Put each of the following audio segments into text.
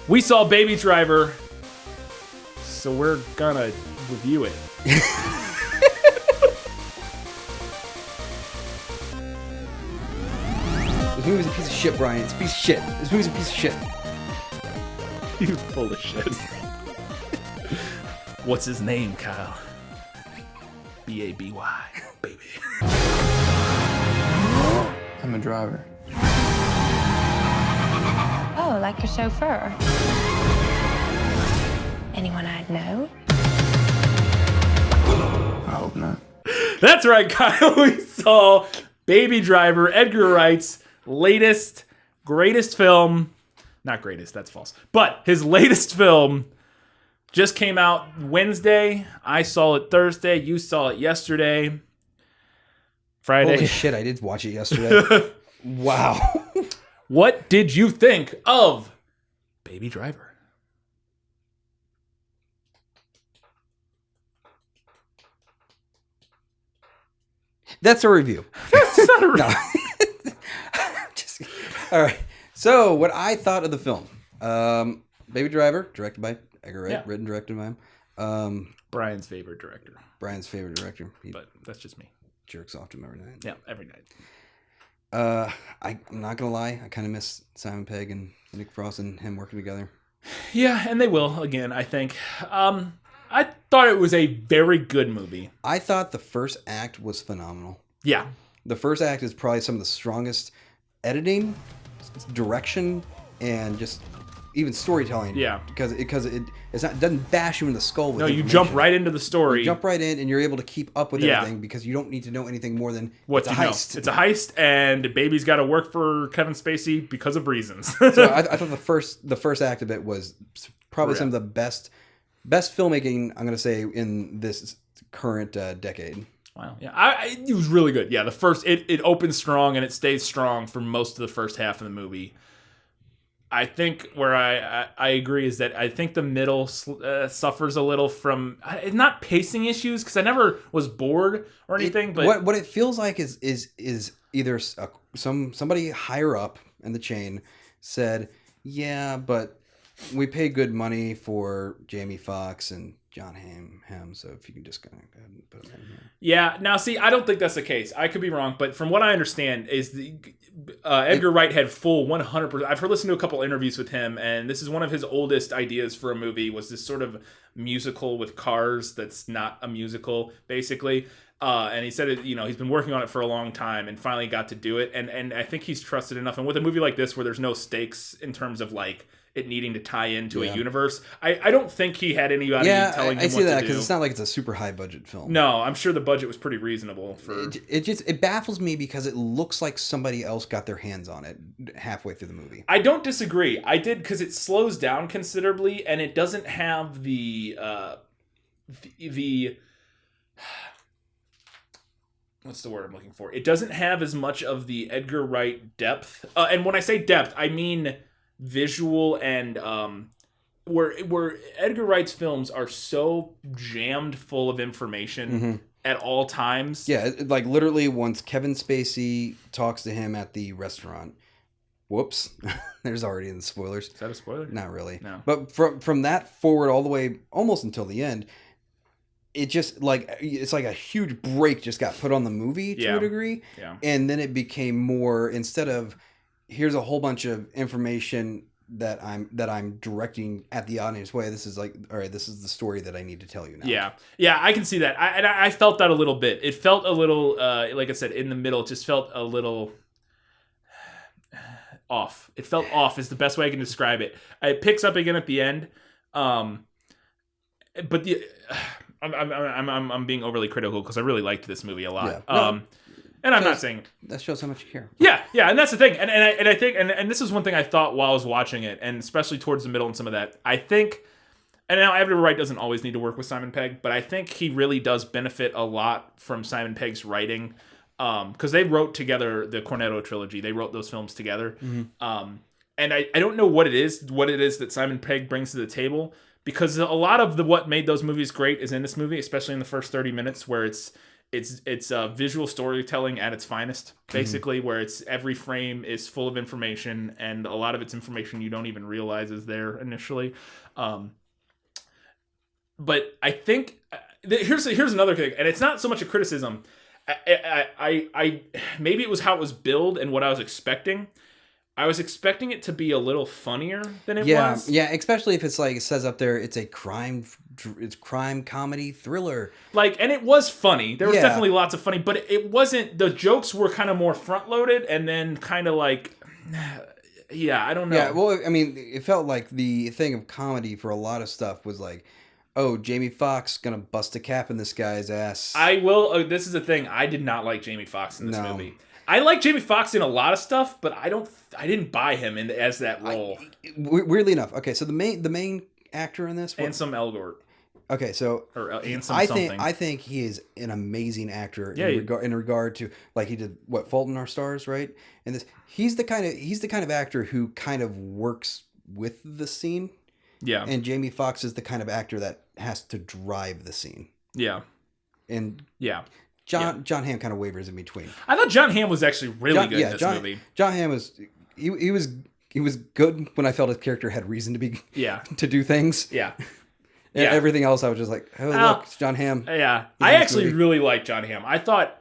We saw Baby Driver, so we're gonna review it. This movie's a piece of shit, Brian. It's a piece of shit. This movie's a piece of shit. You're full of shit. What's his name, Kyle? B-A-B-Y, baby. I'm a driver. Oh, like a chauffeur? Anyone I'd know? I hope not. That's right, Kyle. We saw Baby Driver, Edgar Wright's latest, greatest film. Not greatest, that's false. But his latest film just came out Wednesday. I saw it Thursday. You saw it yesterday. Friday. Holy shit, I did watch it yesterday. Wow. What did you think of Baby Driver? That's a review. That's not a review. No. Just, all right. So, what I thought of the film. Baby Driver, directed by Edgar Wright, written, directed by him. Brian's favorite director. Brian's favorite director. He But that's just me. jerks off to him every night. Yeah, every night. I'm not going to lie. I kind of miss Simon Pegg and Nick Frost and him working together. Yeah, and they will again, I think. I thought it was a very good movie. I thought the first act was phenomenal. Yeah. The first act is probably some of the strongest editing, direction, and just even storytelling. Yeah. Because it doesn't bash you in the skull with you jump right into the story. You jump right in, and you're able to keep up with everything because you don't need to know anything more than What it's a heist. It's a heist, and Baby's got to work for Kevin Spacey because of reasons. So I thought the first act of it was probably some of the best filmmaking, I'm going to say, in this current decade. Wow. Yeah, it was really good. Yeah, the first it opens strong and it stays strong for most of the first half of the movie. I think where I agree is that I think the middle suffers a little from not pacing issues because I never was bored or anything. But what it feels like is either somebody higher up in the chain said, yeah, but we pay good money for Jamie Foxx and John Hamm, so if you can just go ahead and put them in here. Yeah, now see, I don't think that's the case. I could be wrong, but from what I understand is Edgar Wright had full 100%. I've listened to a couple interviews with him, and this is one of his oldest ideas for a movie, was this sort of musical with cars that's not a musical, basically. And he said, he's been working on it for a long time and finally got to do it. And I think he's trusted enough. And with a movie like this, where there's no stakes in terms of like it needing to tie into a universe, I don't think he had anybody telling him what to do. I see that because it's not like it's a super high budget film. No, I'm sure the budget was pretty reasonable for. It baffles me because it looks like somebody else got their hands on it halfway through the movie. I don't disagree. I did, because it slows down considerably and it doesn't have the what's the word I'm looking for? It doesn't have as much of the Edgar Wright depth. And when I say depth, I mean visual and where Edgar Wright's films are so jammed full of information at all times. Yeah, like literally once Kevin Spacey talks to him at the restaurant. Whoops. There's already in the spoilers. Is that a spoiler? Not really. No. But from that forward all the way almost until the end, it just it's like a huge break just got put on the movie to a degree. Yeah. And then it became more, instead of here's a whole bunch of information that I'm directing at the audience way, this is like, all right, this is the story that I need to tell you now. Yeah, I can see that. I felt that a little bit. It felt a little like I said, in the middle, it just felt a little off. It felt off is the best way I can describe it. It picks up again at the end. But I'm being overly critical because I really liked this movie a lot. Yeah. And I'm not saying that shows how much you care. Yeah, and that's the thing. And I think and this is one thing I thought while I was watching it, and especially towards the middle and some of that. I think, and now Edgar Wright doesn't always need to work with Simon Pegg, but I think he really does benefit a lot from Simon Pegg's writing, because they wrote together the Cornetto trilogy. They wrote those films together. And I don't know what it is that Simon Pegg brings to the table, because a lot of what made those movies great is in this movie, especially in the first 30 minutes, where it's visual storytelling at its finest, basically, where it's every frame is full of information, and a lot of it's information you don't even realize is there initially. But I think here's another thing, and it's not so much a criticism. I maybe it was how it was billed and what I was expecting. I was expecting it to be a little funnier than it was. Yeah, especially if it's like it says up there, it's crime comedy thriller. Like, and it was funny. There was definitely lots of funny, but it wasn't. The jokes were kind of more front loaded, and then kind of like, I don't know. Yeah, well, I mean, it felt like the thing of comedy for a lot of stuff was like, oh, Jamie Foxx gonna bust a cap in this guy's ass. I will. This is the thing. I did not like Jamie Foxx in this movie. I like Jamie Foxx in a lot of stuff, but I didn't buy him as that role. Weirdly enough, okay, so the main actor in this, Ansem Elgort. Okay, so I think he is an amazing actor in regard to, like, he did Fault in Our Stars, right? And this he's the kind of actor who kind of works with the scene. Yeah. And Jamie Foxx is the kind of actor that has to drive the scene. Yeah. And John Hamm kind of wavers in between. I thought John Hamm was actually really good in this movie. John Hamm was he was good when I felt his character had reason to be to do things. Yeah. And everything else, I was just like, oh, look, it's John Hamm. Yeah. I actually really liked John Hamm. I thought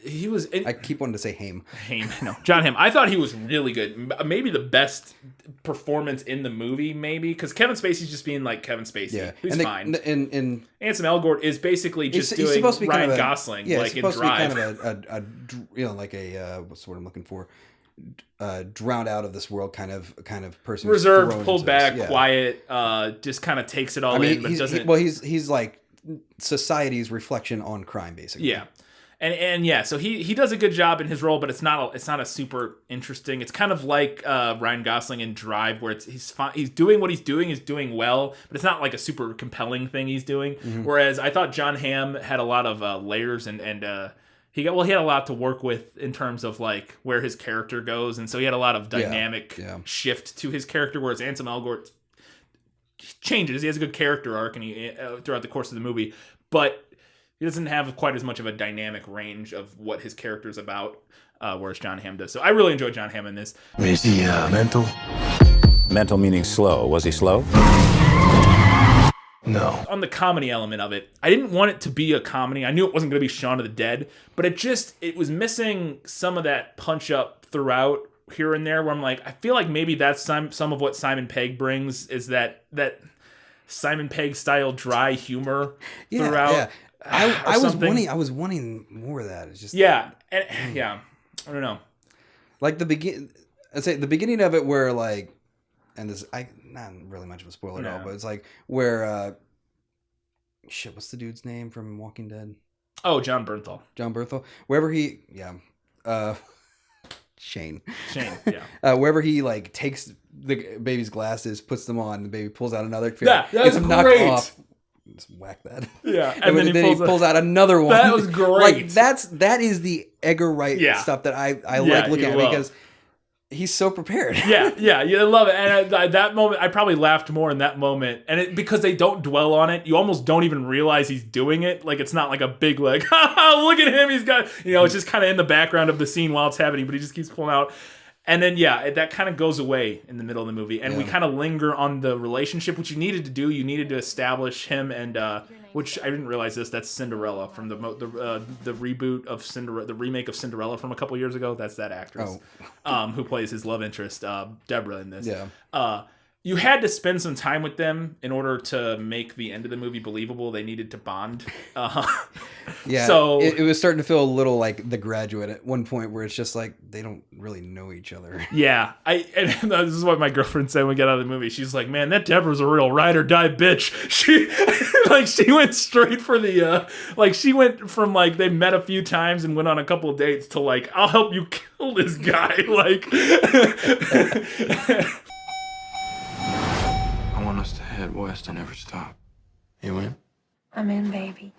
he was... I keep wanting to say Hamm. No, John Hamm. I thought he was really good. Maybe the best performance in the movie, maybe. Because Kevin Spacey's just being like Kevin Spacey. Yeah. Who's fine. And Ansem Elgort is basically just doing Ryan Gosling. Yeah, like it's supposed in Drive. to be kind of like a what's the word I'm looking for? Drowned out of this world kind of person, reserved, pulled back, quiet, just kind of takes it all in, but doesn't. He's like society's reflection on crime, basically. Yeah, and so he does a good job in his role, but it's not a super interesting. It's kind of like Ryan Gosling in Drive, where he's doing what he's doing well, but it's not like a super compelling thing he's doing. Mm-hmm. Whereas I thought John Hamm had a lot of layers and he had a lot to work with in terms of like where his character goes, and so he had a lot of dynamic shift to his character. Whereas Ansem Elgort changes; he has a good character arc, and he throughout the course of the movie, but he doesn't have quite as much of a dynamic range of what his character is about, whereas John Hamm does. So I really enjoyed John Hamm in this. Is he mental? Mental meaning slow. Was he slow? No. On the comedy element of it, I didn't want it to be a comedy. I knew it wasn't going to be Shaun of the Dead, but it was missing some of that punch up throughout here and there, where I'm like, I feel like maybe that's some of what Simon Pegg brings, is that Simon Pegg style dry humor throughout. Yeah. I was wanting more of that. It's just I don't know. Like I'd say the beginning of it, where like, and this not really much of a spoiler at all, but it's like where what's the dude's name from Walking Dead? Oh, John Bernthal. Wherever he Shane, wherever he like takes the baby's glasses, puts them on, the baby pulls out another. That was great. Off. Just whack that. Yeah, and then he pulls out another one. That was great. Like that is the Edgar Wright stuff that I like looking at, because he's so prepared. I love it. And at that moment, I probably laughed more in that moment, and because they don't dwell on it, you almost don't even realize he's doing it. Like, it's not like a big like, look at him, he's got, it's just kind of in the background of the scene while it's happening, but he just keeps pulling out. And then, that kind of goes away in the middle of the movie. And we kind of linger on the relationship, which you needed to do. You needed to establish him and, which I didn't realize that's Cinderella from the reboot of Cinderella, the remake of Cinderella from a couple years ago. That's that actress who plays his love interest, Deborah, in this. Yeah. You had to spend some time with them in order to make the end of the movie believable. They needed to bond. Yeah. So it was starting to feel a little like The Graduate at one point, where it's just like they don't really know each other. Yeah. And this is what my girlfriend said when we got out of the movie. She's like, "Man, that Deborah's a real ride or die bitch." She went straight for the she went from like they met a few times and went on a couple of dates to like, "I'll help you kill this guy." Like. I want us to head west and never stop. You in? I'm in, baby.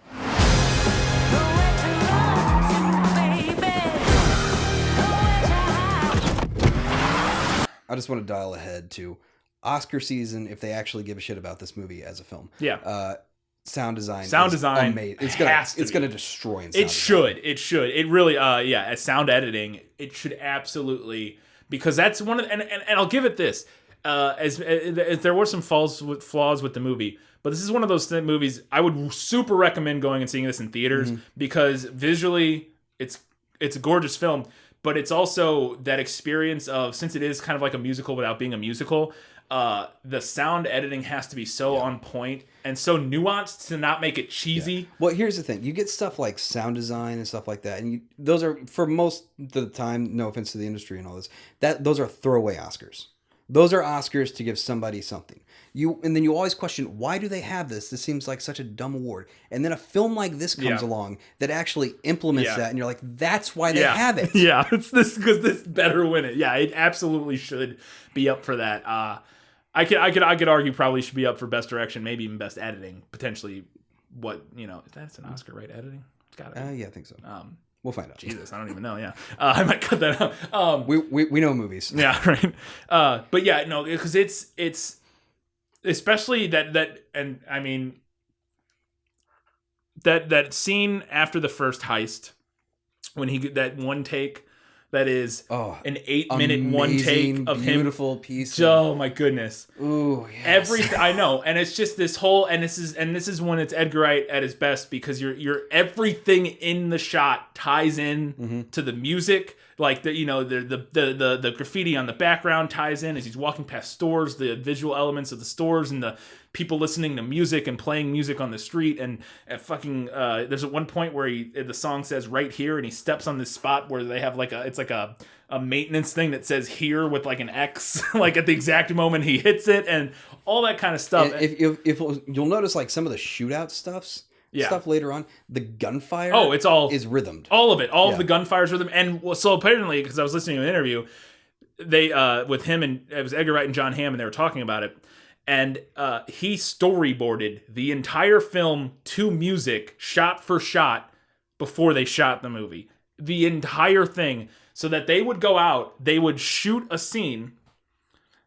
I just want to dial ahead to Oscar season, if they actually give a shit about this movie as a film. Yeah. sound design. Sound design amazing. has to It's be. gonna destroy. In sound It should. design. It should. It really. As sound editing, it should absolutely, because that's one of. And I'll give it this. As there were some flaws with the movie, but this is one of those movies I would super recommend going and seeing this in theaters because visually it's a gorgeous film, but it's also that experience of, since it is kind of like a musical without being a musical, the sound editing has to be so on point and so nuanced to not make it cheesy. Yeah. Well, here's the thing: you get stuff like sound design and stuff like that, and those are, for most of the time, no offense to the industry and all this, those are throwaway Oscars. Those are Oscars to give somebody something. And then you always question, why do they have this? This seems like such a dumb award. And then a film like this comes along that actually implements that, and you're like, that's why they have it. Yeah, it's this because this better win it. Yeah, it absolutely should be up for that. I could argue probably should be up for best direction, maybe even best editing, potentially. That's an Oscar, right? Editing, it's gotta be. Yeah, I think so. We'll find out. Jesus, I don't even know. Yeah, I might cut that out. We know movies. Yeah, right. But yeah, no, because it's especially that and I mean that scene after the first heist when that one take that is an 8-minute one take of him. Beautiful piece. Oh my goodness. Ooh, yes. Everything I know, and it's just this whole, and this is when it's Edgar Wright at his best, because you're everything in the shot ties in to the music, like the graffiti on the background ties in as he's walking past stores, the visual elements of the stores and the people listening to music and playing music on the street, and there's at one point where the song says right here, and he steps on this spot where they have it's like a maintenance thing that says here with like an X, like at the exact moment he hits it, and all that kind of stuff. And if you'll notice, like some of the shootout stuff later on, the gunfire is rhythmed. All of it, all of the gunfire is rhythm. And so apparently, because I was listening to an interview, they with him, and it was Edgar Wright and John Hamm, and they were talking about it. And he storyboarded the entire film to music, shot for shot, before they shot the movie. The entire thing. So that they would go out, they would shoot a scene,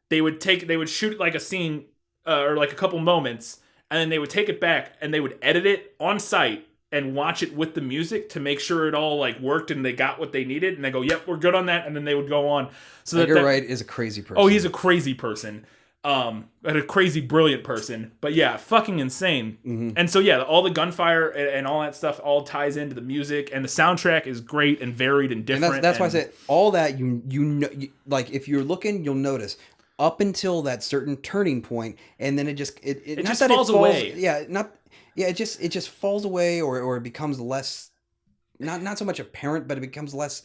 they would shoot like a scene or like a couple moments, and then they would take it back and they would edit it on site and watch it with the music to make sure it all like worked and they got what they needed, and they go, yep, we're good on that, and then they would go on. So Edgar Wright is a crazy person. Oh, he's a crazy person. A crazy brilliant person, but yeah, fucking insane. And so yeah, all the gunfire and all that stuff all ties into the music, and the soundtrack is great and varied and different. And that's why I said all that you know, like if you're looking, you'll notice up until that certain turning point, and then it just falls away. It just falls away, or it becomes less, not so much apparent, but it becomes less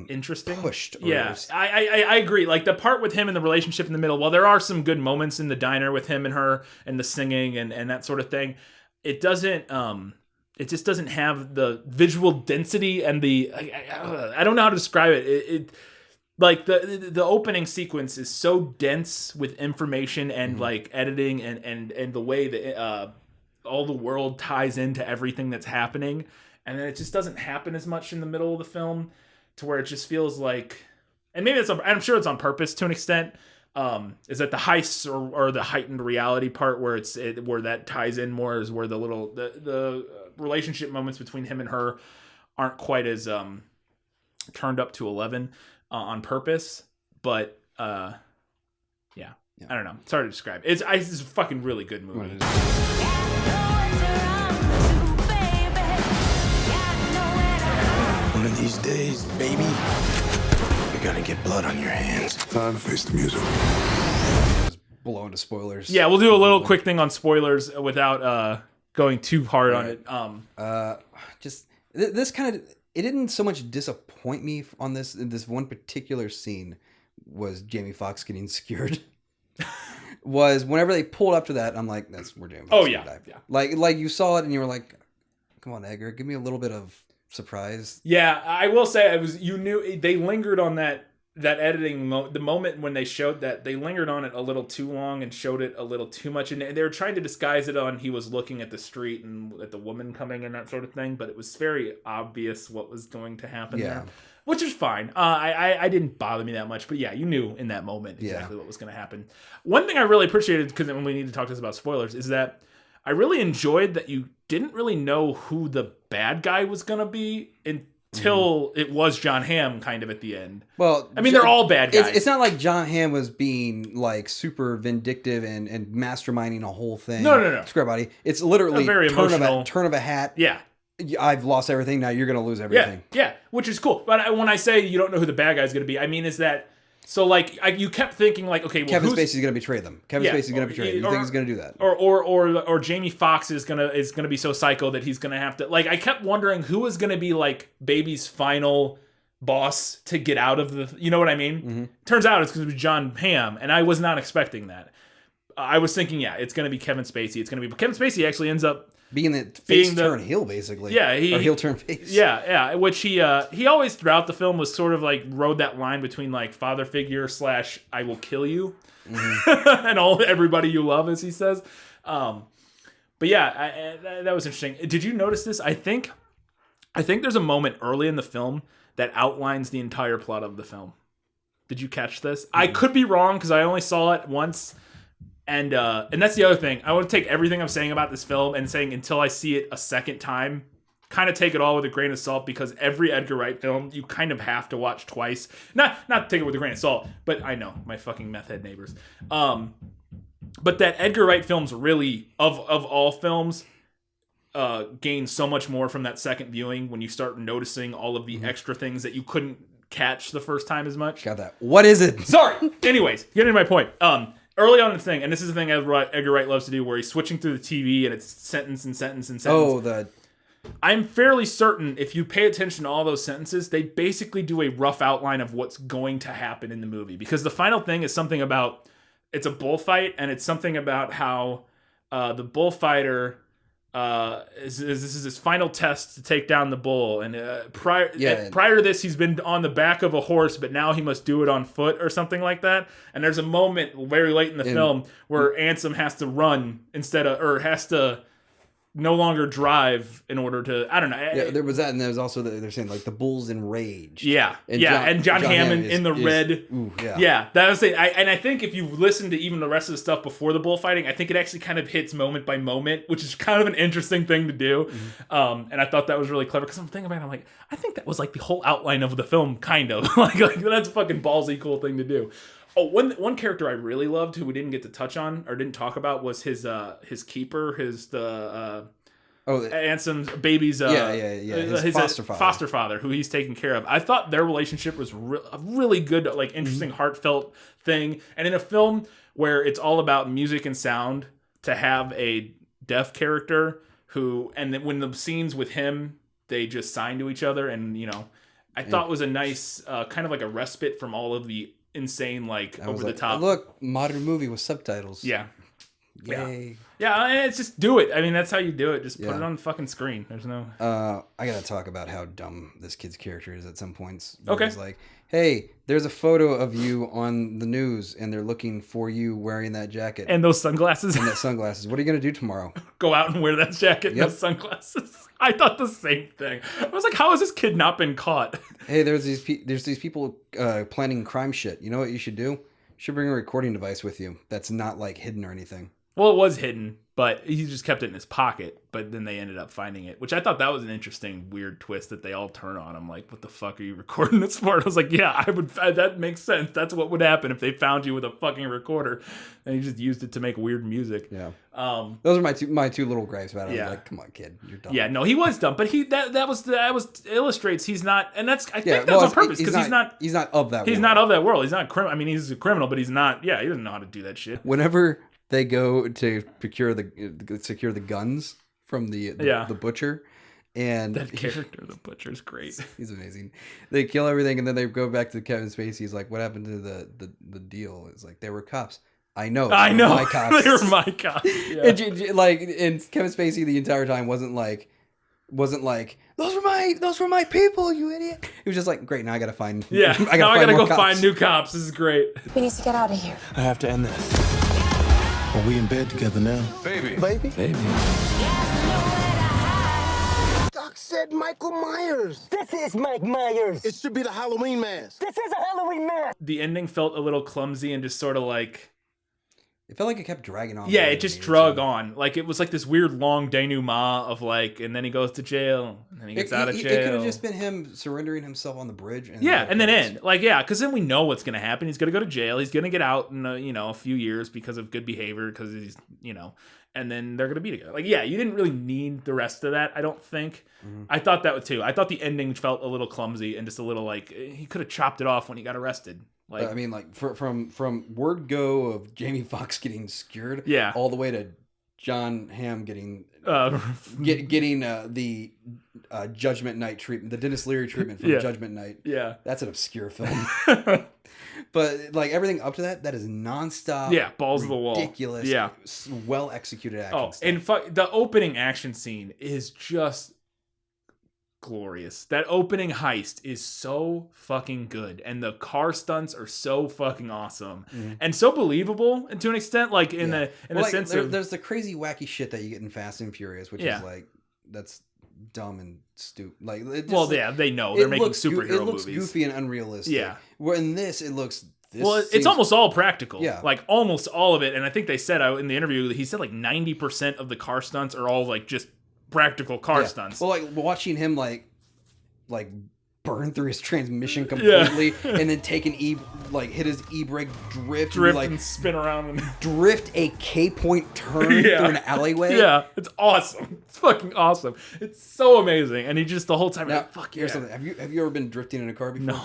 interesting, pushed. I agree. Like the part with him and the relationship in the middle, while there are some good moments in the diner with him and her and the singing and that sort of thing, it doesn't it just doesn't have the visual density and the I don't know how to describe it. It like the opening sequence is so dense with information and like editing and the way that all the world ties into everything that's happening, and then it just doesn't happen as much in the middle of the film, to where it just feels like, and maybe I'm sure it's on purpose to an extent, is that the heists or the heightened reality part where where that ties in more is where the relationship moments between him and her aren't quite as turned up to 11 on purpose. But I don't know. It's hard to describe. It's a fucking really good movie. One of these days, baby, you're gonna get blood on your hands. Time to face the music. Blow into spoilers. Yeah, we'll do a little quick thing on spoilers without going too hard on it. Just this kind of, it didn't so much disappoint me on this one particular scene was Jamie Foxx getting skewered. Was whenever they pulled up to that, I'm like, we're Jamie Foxx. Oh yeah. Like you saw it and you were like, come on, Edgar, give me a little bit of surprise. Yeah, I will say you knew they lingered on that editing the moment when they showed that, they lingered on it a little too long and showed it a little too much, and they were trying to disguise it on he was looking at the street and at the woman coming and that sort of thing, but it was very obvious what was going to happen there, which is fine. I didn't bother me that much, but yeah, you knew in that moment exactly what was going to happen. One thing I really appreciated, because when we need to talk to us about spoilers, is that I really enjoyed that you didn't really know who the bad guy was gonna be until it was John Hamm kind of at the end. Well, I mean, they're all bad guys. It's not like John Hamm was being like super vindictive and masterminding a whole thing. No. Square body. It's literally A very emotional turn of a hat. Yeah. I've lost everything. Now you're going to lose everything. Yeah, which is cool. But when I say you don't know who the bad guy is going to be, I mean is that so like you kept thinking like, okay, well, Kevin Spacey's going to betray them. Kevin Spacey's going to betray them. You think he's going to do that? Or Jamie Foxx is gonna be so psycho that he's gonna have to like. I kept wondering who was gonna be like Baby's final boss to get out of the. You know what I mean? Mm-hmm. Turns out it's gonna be John Hamm, and I was not expecting that. I was thinking, it's gonna be Kevin Spacey. It's gonna be, but Kevin Spacey actually ends up being the face turn heel, basically. Yeah, or heel turn face. Yeah. Which he always throughout the film was sort of like rode that line between like father figure / I will kill you, and everybody you love, as he says. But yeah, that was interesting. Did you notice this? I think there's a moment early in the film that outlines the entire plot of the film. Did you catch this? I could be wrong because I only saw it once. And that's the other thing. I want to take everything I'm saying about this film and saying until I see it a second time, kind of take it all with a grain of salt, because every Edgar Wright film you kind of have to watch twice. Not take it with a grain of salt, but I know my fucking meth head neighbors. But that Edgar Wright films really of all films gain so much more from that second viewing when you start noticing all of the extra things that you couldn't catch the first time as much. Got that. What is it? Sorry. Anyways, getting to my point. Early on in the thing, and this is the thing Edgar Wright loves to do, where he's switching through the TV and it's sentence and sentence and sentence. I'm fairly certain if you pay attention to all those sentences, they basically do a rough outline of what's going to happen in the movie. Because the final thing is something about, it's a bullfight, and it's something about how the bullfighter this is his final test to take down the bull, and prior to this he's been on the back of a horse, but now he must do it on foot or something like that. And there's a moment very late in the film where Ansem has to run has to no longer drive in order to, I don't know. Yeah, there was that, and there was also they're saying like the bull's enraged. Yeah, and John Hamm in the red. Ooh, yeah. That was it. And I think if you listen to even the rest of the stuff before the bullfighting, I think it actually kind of hits moment by moment, which is kind of an interesting thing to do. Mm-hmm. And I thought that was really clever, because I'm thinking about it, I'm like, I think that was like the whole outline of the film, kind of. like that's a fucking ballsy cool thing to do. Oh, one character I really loved who we didn't get to touch on or didn't talk about was his keeper, Ansem's baby's his foster father, who he's taking care of. I thought their relationship was a really good, like, interesting, heartfelt thing. And in a film where it's all about music and sound, to have a deaf character and then when the scenes with him, they just sign to each other, and I thought was a nice kind of like a respite from all of the insane, like, over the top. Look, modern movie with subtitles. Yeah. Yay. Yeah, and it's just do it. I mean, that's how you do it. Just put it on the fucking screen. There's no. I gotta talk about how dumb this kid's character is at some points. Okay. He's like, hey, there's a photo of you on the news, and they're looking for you wearing that jacket and those sunglasses. And that sunglasses. What are you gonna do tomorrow? Go out and wear that jacket and those sunglasses. I thought the same thing. I was like, how has this kid not been caught? Hey, there's these people planning crime shit. You know what you should do? You should bring a recording device with you that's not like hidden or anything. Well, it was hidden, but he just kept it in his pocket. But then they ended up finding it, which I thought that was an interesting, weird twist that they all turn on. I'm like, what the fuck are you recording this for? And I was like, yeah, that makes sense. That's what would happen if they found you with a fucking recorder and you just used it to make weird music. Yeah. Those are my two little gripes about it. Yeah. I'm like, come on, kid, you're dumb. Yeah, no, he was dumb, but that illustrates he's not, and I think that's on purpose, because he's not of that world. He's not of that world. He's not I mean, he's a criminal, but he's not. Yeah, he doesn't know how to do that shit. Whenever they go to secure the guns from the butcher, and that character, the butcher's great. He's amazing. They kill everything, and then they go back to Kevin Spacey. He's like, "What happened to the deal?" It's like, they were cops. I know. My cops. They were my cops. Yeah. And Kevin Spacey the entire time wasn't like those were my people, you idiot. He was just like, great, now I gotta find. Yeah. I gotta go find new cops. This is great. We need to get out of here. I have to end this. Are we in bed together now? Baby. Doc said Michael Myers. This is Mike Myers. It should be the Halloween mask. This is a Halloween mask. The ending felt a little clumsy and just sort of like, It felt like it kept dragging on. Yeah, more it than just needed drug to. on. Like, it was like this weird long denouement of like, and then he goes to jail, and then he gets out of jail. It could have just been him surrendering himself on the bridge. And Yeah, and then end. Like, yeah, because then we know what's going to happen. He's going to go to jail. He's going to get out in, a few years because of good behavior, because he's, and then they're going to be together. Like, yeah, you didn't really need the rest of that, I don't think. I thought that too. I thought the ending felt a little clumsy and just a little like, he could have chopped it off when he got arrested. Like, I mean, like from word go of Jamie Foxx getting skewered, Yeah. all the way to John Hamm getting the Judgment Night treatment, the Dennis Leary treatment from Yeah. Judgment Night. Yeah. That's an obscure film. But like everything up to that is nonstop. Yeah, balls to the wall. Ridiculous. Yeah. Well executed action. Oh, stuff. and the opening action scene is just glorious. That opening heist is so fucking good, and the car stunts are so fucking awesome and so believable, and to an extent, like in the sense of there's the crazy wacky shit that you get in Fast and Furious, which is like that's dumb and stupid. Like, it just, they know they're making superhero it looks movies. goofy and unrealistic. Yeah. Where in this, it looks. It's almost all practical. Yeah. Like almost all of it, and I think they said in the interview, he said like 90% of the car stunts are all like just practical car stunts. Well, like watching him like burn through his transmission completely, and then take hit his e-brake, drift like, and spin around and drift a K-point turn through an alleyway. Yeah, it's awesome. It's fucking awesome. It's so amazing, and he just the whole time Now, like, fuck yeah. here's something. Have you ever been drifting in a car before? No.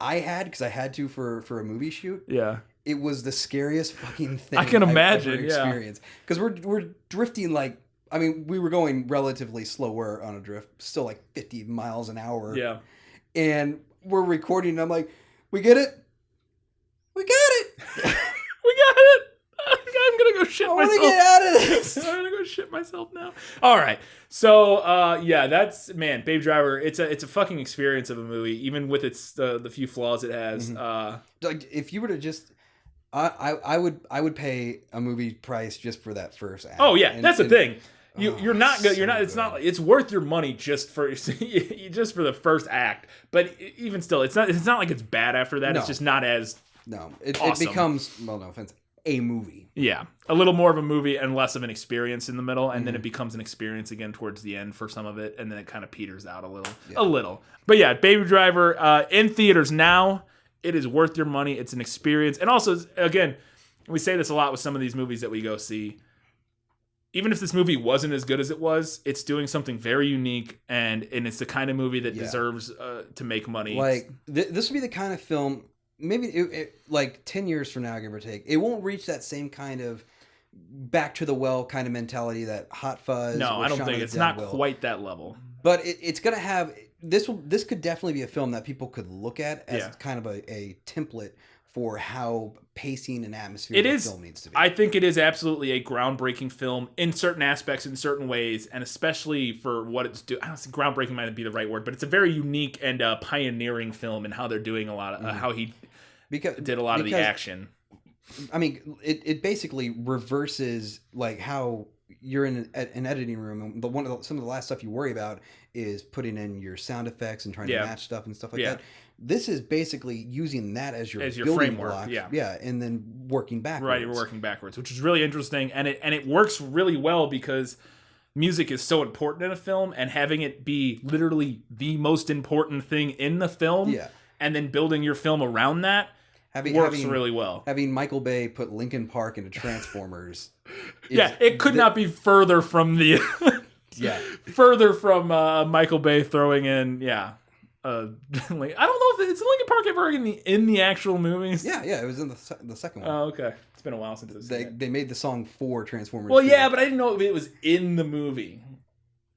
I had, because I had to for a movie shoot. Yeah. It was the scariest fucking thing I can I've imagine, ever yeah. experienced. Because we're drifting like, I mean, we were going relatively slower on a drift, still like 50 miles an hour. Yeah. And we're recording, and I'm like, we get it? We got it! We got it! I'm gonna go shit I want myself. to get out of this! I'm gonna go shit myself now. All right. So, yeah, that's, man, Baby Driver, it's a fucking experience of a movie, even with its the few flaws it has. Like, if you were to just... I would pay a movie price just for that first act. Oh, yeah, that's the thing. Oh, You're not good. You're not. It's not. It's worth your money just for the first act. But even still, it's not. It's not like it's bad after that. No. It's just not as it awesome. becomes, well, no offense, a movie. Yeah, a little more of a movie and less of an experience in the middle, and then it becomes an experience again towards the end for some of it, and then it kind of peters out a little. But yeah, Baby Driver in theaters now. It is worth your money. It's an experience, and also again, we say this a lot with some of these movies that we go see. Even if this movie wasn't as good as it was, it's doing something very unique, and it's the kind of movie that deserves to make money. Like, this would be the kind of film, maybe like 10 years from now, give or take, it won't reach that same kind of back to the well kind of mentality that Hot Fuzz. No, or I don't Shaun think of the it's Dead not will. quite that level. But it's going to have, this could definitely be a film that people could look at as kind of a template for how pacing and atmosphere of a film needs to be. I think it is absolutely a groundbreaking film in certain aspects, in certain ways, and especially for what it's doing. I don't think groundbreaking might be the right word, but it's a very unique and pioneering film in how they're doing a lot of how he did a lot of the action. I mean, it basically reverses like how you're in an editing room, and some of the last stuff you worry about is putting in your sound effects and trying to match stuff and stuff like that. This is basically using that as your building framework, block, and then working backwards. Right, you're working backwards, which is really interesting, and it works really well because music is so important in a film, and having it be literally the most important thing in the film, and then building your film around that works really well. Having Michael Bay put Linkin Park into Transformers, it could not be further from the further from Michael Bay throwing in I don't know if it's Linkin Park ever in the actual movies. Yeah, it was in the second one. Oh, okay. It's been a while since they made the song for Transformers. Well, yeah, but I didn't know if it was in the movie,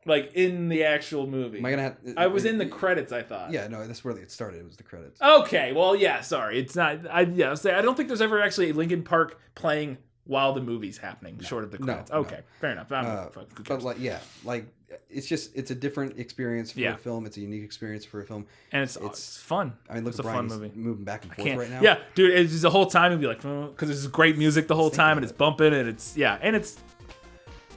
like in the actual movie. Am I gonna have? I was in the credits. I thought. Yeah, no, that's where it started. It was the credits. Okay, well, yeah. Sorry, it's not. I don't think there's ever actually a Linkin Park playing while the movie's happening, short of the credits. Okay, fair enough. But it's a different experience for a film. It's a unique experience for a film, and it's fun. I mean, look, it's at a Brian, fun movie. Moving back and forth right now. Yeah, dude, it's just the whole time you'd be like, because there's great music the whole time, and it's bumping, and it's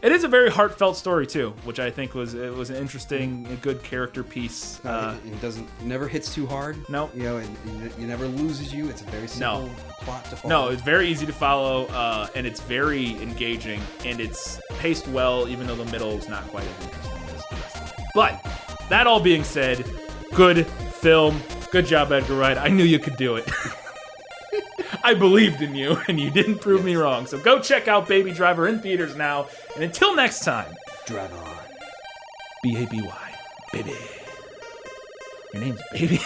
It is a very heartfelt story too, which I think was an interesting, a good character piece. It never hits too hard. No, you know, it never loses you. It's a very simple plot to follow. No, it's very easy to follow, and it's very engaging, and it's paced well, even though the middle is not quite as interesting as the rest of it. But that all being said, good film, good job, Edgar Wright. I knew you could do it. I believed in you, and you didn't prove me wrong. So go check out Baby Driver in theaters now. And until next time, drive on. B-A-B-Y, baby. Your name's Baby.